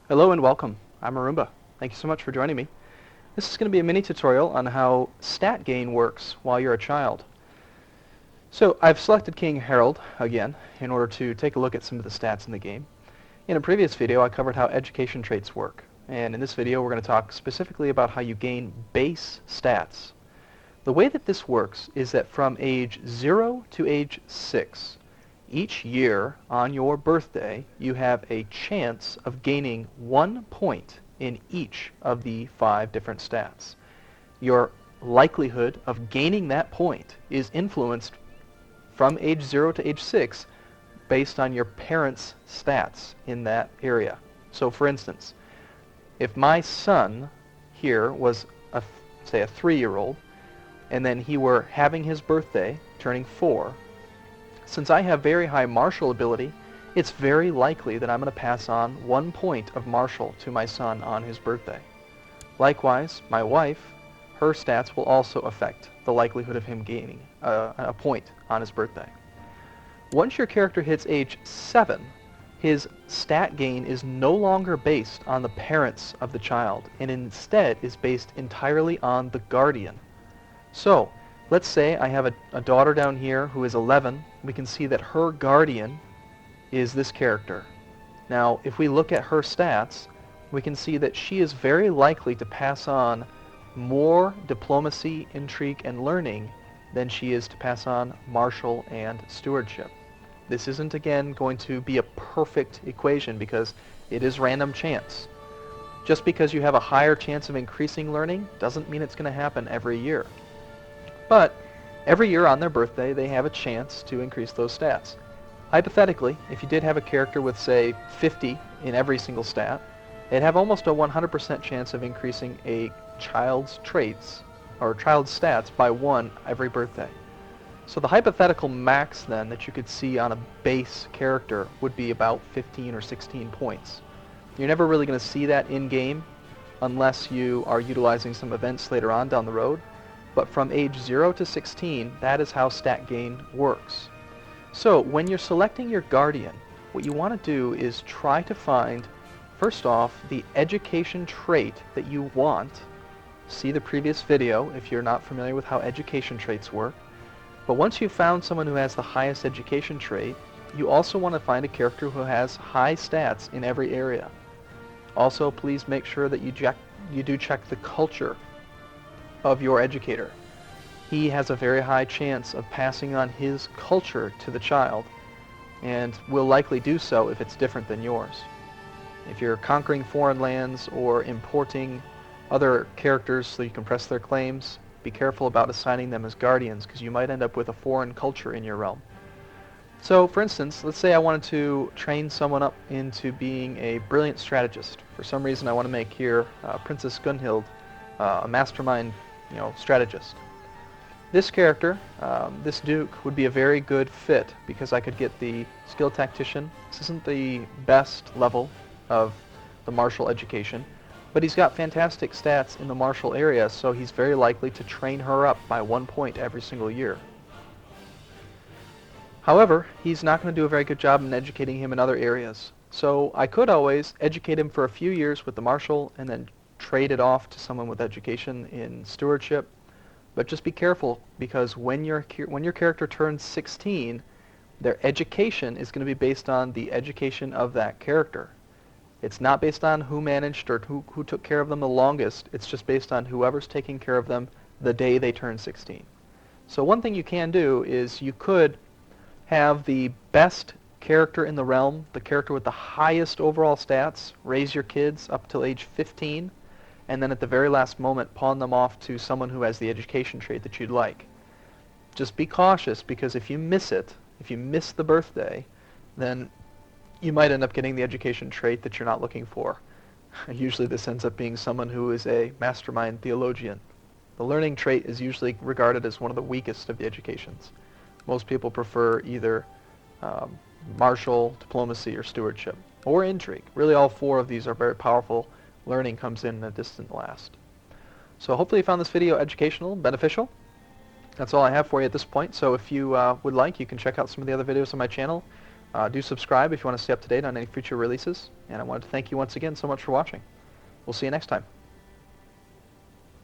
Hello and welcome. I'm Arumba. Thank you so much for joining me. This is going to be a mini tutorial on how stat gain works while you're a child. So I've selected King Harold again in order to take a look at some of the stats in the game. In a previous video I covered how education traits work, and in this video we're going to talk specifically about how you gain base stats. The way that this works is that from age 0 to age 6, each year on your birthday, you have a chance of gaining 1 point in each of the 5 different stats. Your likelihood of gaining that point is influenced from age 0 to age 6 based on your parents' stats in that area. So for instance, if my son here was, say, a 3-year-old, and then he were having his birthday, turning 4, since I have very high martial ability, it's very likely that I'm going to pass on 1 point of martial to my son on his birthday. Likewise, my wife, her stats will also affect the likelihood of him gaining a point on his birthday. Once your character hits age 7, his stat gain is no longer based on the parents of the child, and instead is based entirely on the guardian. So, let's say I have a daughter down here who is 11. We can see that her guardian is this character. Now, if we look at her stats, we can see that she is very likely to pass on more diplomacy, intrigue, and learning than she is to pass on martial and stewardship. This isn't, again, going to be a perfect equation because it is random chance. Just because you have a higher chance of increasing learning doesn't mean it's going to happen every year. But every year on their birthday, they have a chance to increase those stats. Hypothetically, if you did have a character with, say, 50 in every single stat, they'd have almost a 100% chance of increasing a child's traits, or child's stats, by 1 every birthday. So the hypothetical max, then, that you could see on a base character would be about 15 or 16 points. You're never really going to see that in-game unless you are utilizing some events later on down the road. But from age 0 to 16, that is how stat gain works. So when you're selecting your guardian, what you want to do is try to find, first off, the education trait that you want. See the previous video if you're not familiar with how education traits work. But once you've found someone who has the highest education trait, you also want to find a character who has high stats in every area. Also, please make sure that you do check the culture of your educator. He has a very high chance of passing on his culture to the child, and will likely do so if it's different than yours. If you're conquering foreign lands or importing other characters so you can press their claims, be careful about assigning them as guardians, because you might end up with a foreign culture in your realm. So, for instance, let's say I wanted to train someone up into being a brilliant strategist. For some reason I want to make here Princess Gunhild a mastermind strategist. This character, this Duke, would be a very good fit because I could get the skill tactician. This isn't the best level of the martial education, but he's got fantastic stats in the martial area, so he's very likely to train her up by 1 point every single year. However, he's not going to do a very good job in educating him in other areas. So I could always educate him for a few years with the martial and then trade it off to someone with education in stewardship. But just be careful, because when your character turns 16, their education is going to be based on the education of that character. It's not based on who managed or who took care of them the longest. It's just based on whoever's taking care of them the day they turn 16. So one thing you can do is you could have the best character in the realm, the character with the highest overall stats, raise your kids up till age 15, and then at the very last moment pawn them off to someone who has the education trait that you'd like. Just be cautious, because if you miss it, if you miss the birthday, then you might end up getting the education trait that you're not looking for. Usually this ends up being someone who is a mastermind theologian. The learning trait is usually regarded as one of the weakest of the educations. Most people prefer either martial, diplomacy, or stewardship, or intrigue. Really all 4 of these are very powerful. Learning comes in a distant last. So hopefully you found this video educational, beneficial. That's all I have for you at this point. So if you would like, you can check out some of the other videos on my channel. Do subscribe if you want to stay up to date on any future releases, and I wanted to thank you once again so much for watching. We'll see you next time.